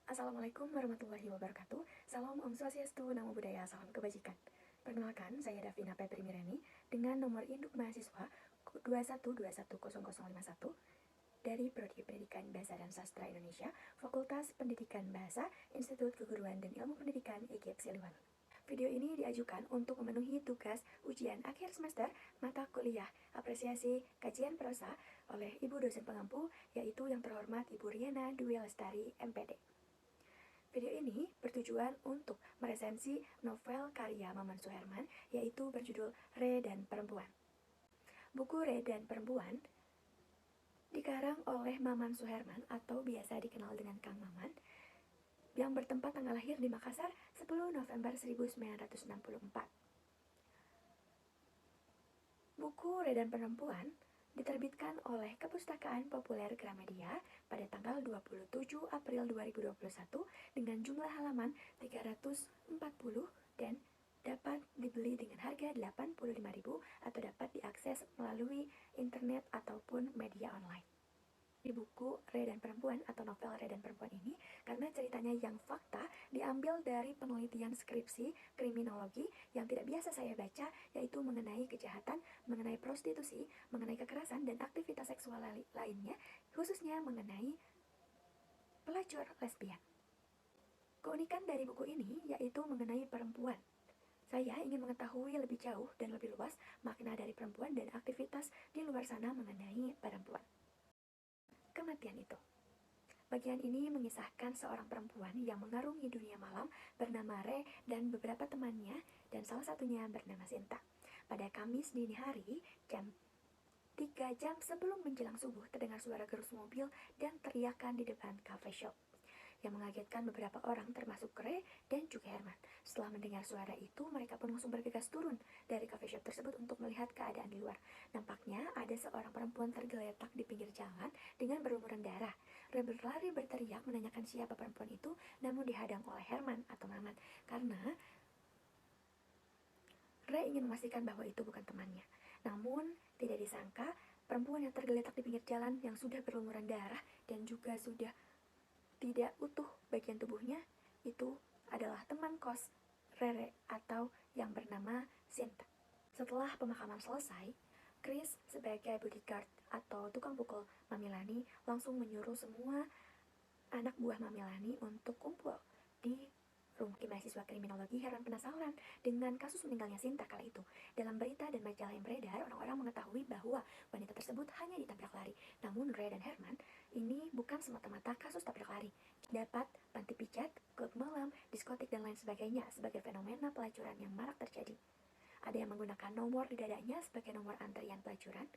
Assalamualaikum warahmatullahi wabarakatuh. Salam Om Swastiastu, Namo Buddhaya, salam kebajikan. Perkenalkan, saya Davina Petri Mireni dengan nomor induk mahasiswa 21210051 dari Prodi Pendidikan Bahasa dan Sastra Indonesia, Fakultas Pendidikan Bahasa, Institut Keguruan dan Ilmu Pendidikan IGIP Siliwangi. Video ini diajukan untuk memenuhi tugas ujian akhir semester mata kuliah apresiasi kajian prosa oleh Ibu dosen pengampu, yaitu yang terhormat Ibu Riana Dwi Lestari, MPD. Video ini bertujuan untuk meresensi novel karya Maman Suherman, yaitu berjudul Re dan Perempuan. Buku Re dan Perempuan dikarang oleh Maman Suherman atau biasa dikenal dengan Kang Maman, yang bertempat tanggal lahir di Makassar 10 November 1964. Buku Re dan Perempuan diterbitkan oleh Kepustakaan Populer Gramedia pada tanggal 27 April 2021 dengan jumlah halaman 340 dan dapat dibeli dengan harga 85.000 atau dapat diakses melalui internet ataupun media online. Di buku Re dan Perempuan atau novel Re dan Perempuan ini, karena ceritanya yang fakta, diambil dari penelitian skripsi kriminologi yang tidak biasa saya baca, yaitu mengenai kejahatan, mengenai prostitusi, mengenai kekerasan dan aktivitas seksual lainnya, khususnya mengenai pelacur lesbian. Keunikan dari buku ini yaitu mengenai perempuan. Saya ingin mengetahui lebih jauh dan lebih luas makna dari perempuan dan aktivitas di luar sana mengenai perempuan. Kematian itu. Bagian ini mengisahkan seorang perempuan yang mengarungi dunia malam bernama Re dan beberapa temannya, dan salah satunya bernama Sinta. Pada Kamis dini hari, jam 3 jam sebelum menjelang subuh, terdengar suara gerus mobil dan teriakan di depan cafe shop yang mengagetkan beberapa orang termasuk Re dan juga Herman. Setelah mendengar suara itu, mereka pun langsung bergegas turun dari cafe shop tersebut untuk melihat keadaan di luar. Nampaknya ada seorang perempuan tergeletak di pinggir jalan dengan berlumuran darah. Re berlari berteriak menanyakan siapa perempuan itu, namun dihadang oleh Herman atau Maman karena Re ingin memastikan bahwa itu bukan temannya. Namun tidak disangka perempuan yang tergeletak di pinggir jalan yang sudah berlumuran darah dan juga sudah tidak utuh bagian tubuhnya itu adalah teman kos Rere atau yang bernama Sinta. Setelah pemakaman selesai, Chris sebagai bodyguard atau tukang pukul Mamilani langsung menyuruh semua anak buah Mamilani untuk kumpul di rumah mahasiswa kriminologi. Herman penasaran dengan kasus meninggalnya Sinta kala itu. Dalam berita dan majalah yang beredar, orang-orang mengetahui bahwa wanita tersebut hanya ditabrak lari. Namun Ray dan Herman, ini bukan semata-mata kasus tabrak lari. Dapat panti pijat, klub malam, diskotik, dan lain sebagainya sebagai fenomena pelacuran yang marak terjadi. Ada yang menggunakan nomor di dadanya sebagai nomor antrian pelacuran,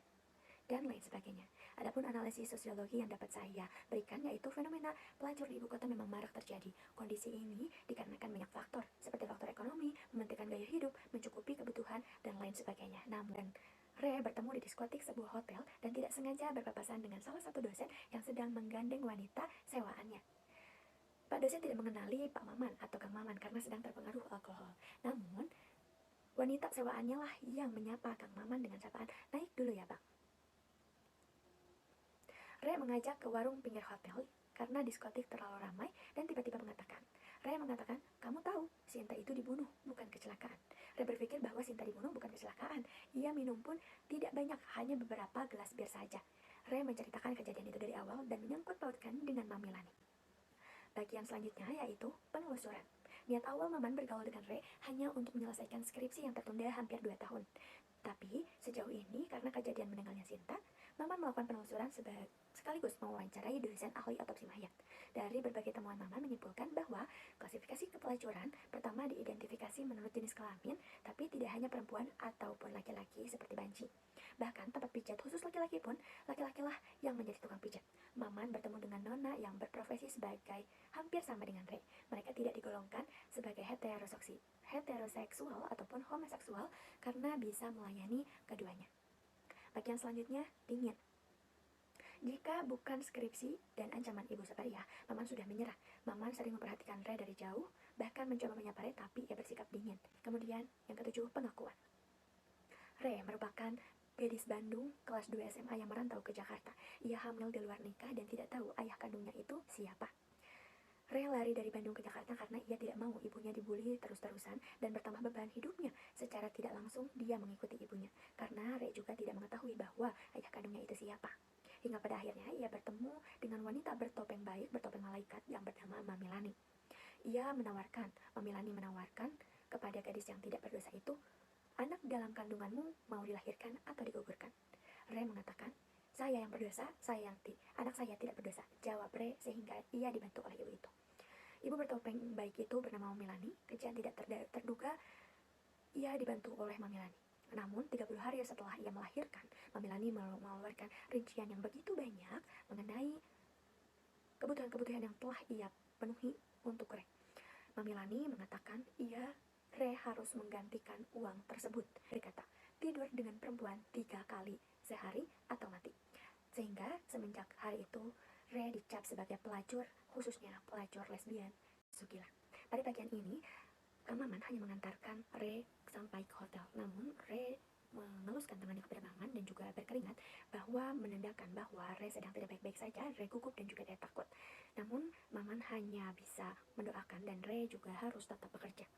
dan lain sebagainya. Adapun analisis sosiologi yang dapat saya berikan yaitu fenomena pelacur di ibu kota memang marak terjadi. Kondisi ini dikarenakan banyak faktor, seperti faktor ekonomi, mementingkan gaya hidup, mencukupi kebutuhan, dan lain sebagainya. Namun, Re bertemu di diskotik sebuah hotel dan tidak sengaja berpapasan dengan salah satu dosen yang sedang menggandeng wanita sewaannya. Pak dosen tidak mengenali Pak Maman atau Kang Maman karena sedang terpengaruh alkohol. Namun, wanita sewaannya lah yang menyapa Kang Maman dengan sapaan, "Naik dulu ya, Pak." Re mengajak ke warung pinggir hotel karena diskotik terlalu ramai dan tiba-tiba mengatakan, "Kamu tahu, Sinta itu dibunuh, bukan kecelakaan." Re berpikir bahwa Sinta dibunuh bukan kecelakaan. Ia minum pun tidak banyak, hanya beberapa gelas bir saja. Re menceritakan kejadian itu dari awal dan menyangkut pautkan dengan Mamilani. Bagian selanjutnya yaitu penelusuran. Niat awal Maman bergaul dengan Re hanya untuk menyelesaikan skripsi yang tertunda hampir 2 tahun. Tapi sejauh ini karena kejadian meninggalnya Sinta, Maman melakukan penelusuran sekaligus mewawancarai dosen ahli otopsi mayat. Dari berbagai temuan Maman menyimpulkan bahwa klasifikasi kepelacuran pertama diidentifikasi menurut jenis kelamin, tapi tidak hanya perempuan ataupun laki-laki seperti banci. Bahkan tempat pijat khusus laki-laki pun, laki-lakilah yang menjadi tukang pijat. Maman bertemu dengan Nona yang berprofesi sebagai hampir sama dengan Re. Mereka tidak digolongkan sebagai heteroseksual ataupun homoseksual karena bisa melayani keduanya. Bagian selanjutnya, dingin. Jika bukan skripsi dan ancaman Ibu Sapariah, Maman sudah menyerah. Maman sering memperhatikan Re dari jauh, bahkan mencoba menyapa Re, tapi ia bersikap dingin. Kemudian, yang ketujuh, pengakuan. Re merupakan gadis Bandung kelas 2 SMA yang merantau ke Jakarta. Ia hamil di luar nikah dan tidak tahu ayah kandungnya itu siapa. Re lari dari Bandung ke Jakarta karena ia tidak mau ibunya dibully terus-terusan dan bertambah beban hidupnya. Secara tidak langsung dia mengikuti ibunya, karena Re juga tidak mengetahui bahwa ayah kandungnya itu siapa. Hingga pada akhirnya ia bertemu dengan wanita bertopeng baik, bertopeng malaikat yang bernama Mamilani. Mamilani menawarkan kepada gadis yang tidak berdosa itu, anak dalam kandunganmu mau dilahirkan atau digugurkan. Re mengatakan, saya yang berdosa, anak saya tidak berdosa, jawab Re sehingga ia dibantu oleh ibu itu. Ibu bertopeng baik itu bernama Mamilani. Kejadian tidak terduga, ia dibantu oleh Mamilani. Namun 30 hari setelah ia melahirkan, Mamilani mengeluarkan rincian yang begitu banyak mengenai kebutuhan-kebutuhan yang telah ia penuhi untuk Re. Mamilani mengatakan Re harus menggantikan uang tersebut. Berkata, tidur dengan perempuan 3 kali sehari atau mati. Sehingga semenjak hari itu Re dicap sebagai pelacur, khususnya pelacur lesbian Sugila. Pada bagian ini, Kang Maman hanya mengantarkan Re sampai ke hotel. Namun Re mengeluskan tangannya kepada Maman dan juga berkeringat bahwa menandakan bahwa Re sedang tidak baik-baik saja. Re gugup dan juga tidak takut. Namun Maman hanya bisa mendoakan dan Re juga harus tetap bekerja.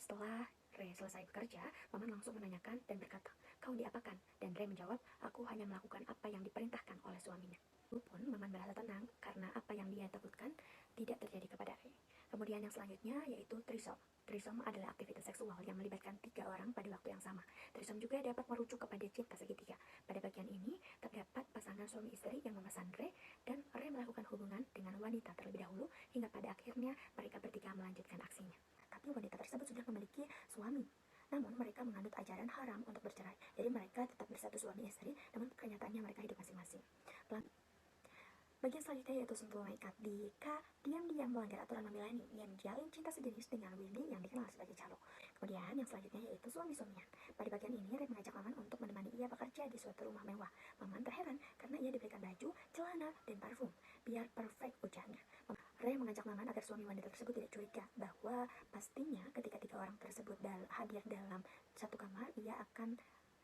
Setelah Re selesai bekerja, Maman langsung menanyakan dan berkata, kau diapakan? Dan Re menjawab, aku hanya melakukan apa yang diperintahkan oleh suaminya. Pun Maman merasa tenang karena apa yang dia takutkan tidak terjadi kepada Re. Kemudian yang selanjutnya yaitu trisom. Trisom adalah aktivitas seksual yang melibatkan 3 orang pada waktu yang sama. Trisom juga dapat merujuk kepada cinta segitiga. Pada bagian ini terdapat pasangan suami istri yang memesan Re dan Re melakukan hubungan dengan wanita terlebih dahulu hingga pada akhirnya mereka bertiga melanjutkan aksinya. Tapi wanita tersebut sudah memiliki suami. Namun mereka menganut ajaran haram untuk bercerai. Jadi mereka tetap bersatu suami istri, namun kenyataannya mereka hidup masing-masing. Bagian selanjutnya yaitu sentuh nekat. Dika diam-diam melanggar aturan Mamilani yang menjalin cinta sejenis dengan Willy yang dikenal sebagai calo. Kemudian yang selanjutnya yaitu suami-suamian. Pada bagian ini Re mengajak Maman untuk menemani ia bekerja di suatu rumah mewah. Maman terheran karena ia diberikan baju, celana, dan parfum. Biar perfect ujarnya. Re mengajak Maman agar suami wanita tersebut tidak curiga bahwa pastinya ketika 3 orang tersebut hadir dalam satu kamar,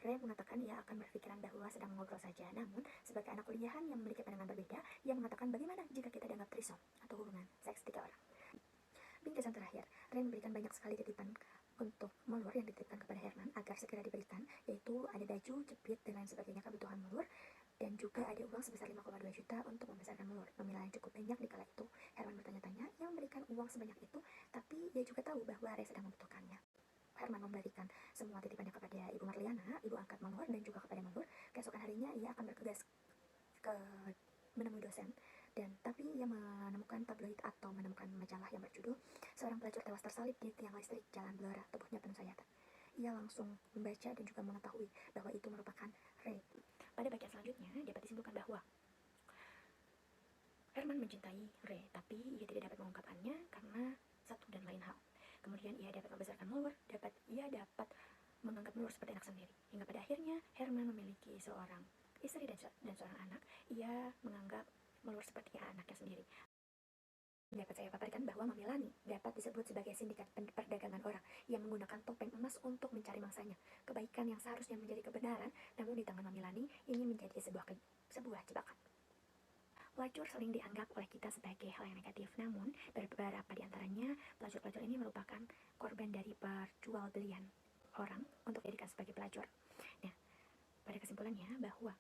Re mengatakan ia akan berpikiran bahwa sedang mengobrol saja. Namun, sebagai anak kuliahan yang memiliki pandangan berbeda, ia mengatakan bagaimana jika kita dianggap trisom atau hubungan seks 3 orang. Bingkisan terakhir, Re memberikan banyak sekali titipan untuk melur yang dititipkan kepada Herman agar segera diberikan, yaitu ada baju, jepit, dan lain sebagainya kebutuhan melur, dan juga ada uang sebesar 5,2 juta untuk membesarkan melur. Nominal yang cukup banyak di kala itu. Herman bertanya-tanya, ia memberikan uang sebanyak itu, tapi ia juga tahu bahwa Re sedang membutuhkannya. Herman memberikan semua titipannya kepada Ibu Marliana, ibu angkat Melur, dan juga kepada Melur. Keesokan harinya ia akan bergegas ke menemui dosen, tapi ia menemukan tabloid atau menemukan majalah yang berjudul seorang pelacur tewas tersalib di tiang listrik Jalan Blora, tubuhnya penuh sayatan. Ia langsung membaca dan juga mengetahui bahwa itu merupakan Re. Pada bagian selanjutnya dapat disimpulkan bahwa Herman mencintai Re, tapi ia tidak dapat mengungkapkannya karena satu dan lain hal. Kemudian ia dapat membesarkan Melur, ia dapat menganggap Melur seperti anak sendiri. Hingga pada akhirnya Herman memiliki seorang istri dan seorang anak. Ia menganggap Melur seperti anaknya sendiri. Dapat saya paparkan bahwa Mamilani dapat disebut sebagai sindikat perdagangan orang yang menggunakan topeng emas untuk mencari mangsanya. Kebaikan yang seharusnya menjadi kebenaran, namun di tangan Mamilani ini menjadi sebuah jebakan. Pelacur sering dianggap oleh kita sebagai hal yang negatif, namun beberapa di antaranya pelacur-pelacur ini merupakan korban dari perjualbelian orang untuk dijadikan sebagai pelacur. Nah, pada kesimpulannya bahwa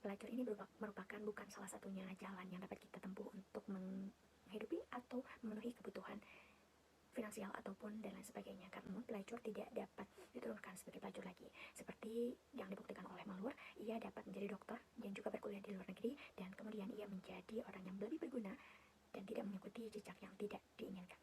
pelacur ini merupakan bukan salah satunya jalan yang dapat kita tempuh untuk menghidupi atau memenuhi kebutuhan finansial ataupun dan lain sebagainya, karena pelacur tidak dapat diturunkan sebagai pelacur lagi. Seperti yang dibuktikan oleh Malur, ia dapat menjadi dokter dan juga berkuliah di luar negeri, dan kemudian ia menjadi orang yang lebih berguna dan tidak mengikuti jejak yang tidak diinginkan.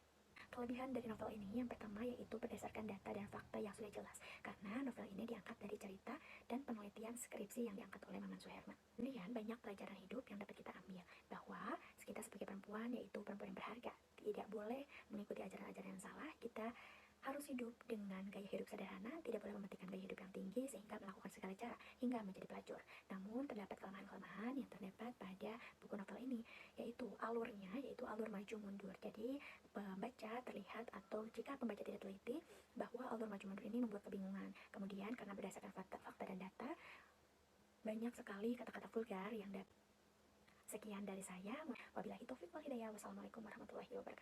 Kelebihan dari novel ini yang pertama yaitu berdasarkan data dan fakta yang sudah jelas, karena novel ini diangkat dari cerita dan penelitian skripsi yang diangkat oleh Maman Suherman. Kemudian banyak pelajaran hidup yang dapat kita ambil, bahwa kita sebagai perempuan yaitu perempuan yang berharga, tidak boleh mengikuti ajaran-ajaran yang salah. Kita harus hidup dengan gaya hidup sederhana, tidak boleh mementingkan gaya hidup yang tinggi sehingga melakukan segala cara hingga menjadi pelacur. Namun terdapat kelemahan-kelemahan yang terdapat pada buku novel ini, yaitu alurnya, yaitu alur maju mundur. Jadi pembaca terlihat, atau jika pembaca tidak teliti, bahwa alur maju mundur ini membuat kebingungan. Kemudian karena berdasarkan fakta dan data, banyak sekali kata-kata vulgar yang Sekian dari saya. Wabillahi taufiq wal hidayah. Wassalamualaikum warahmatullahi wabarakatuh.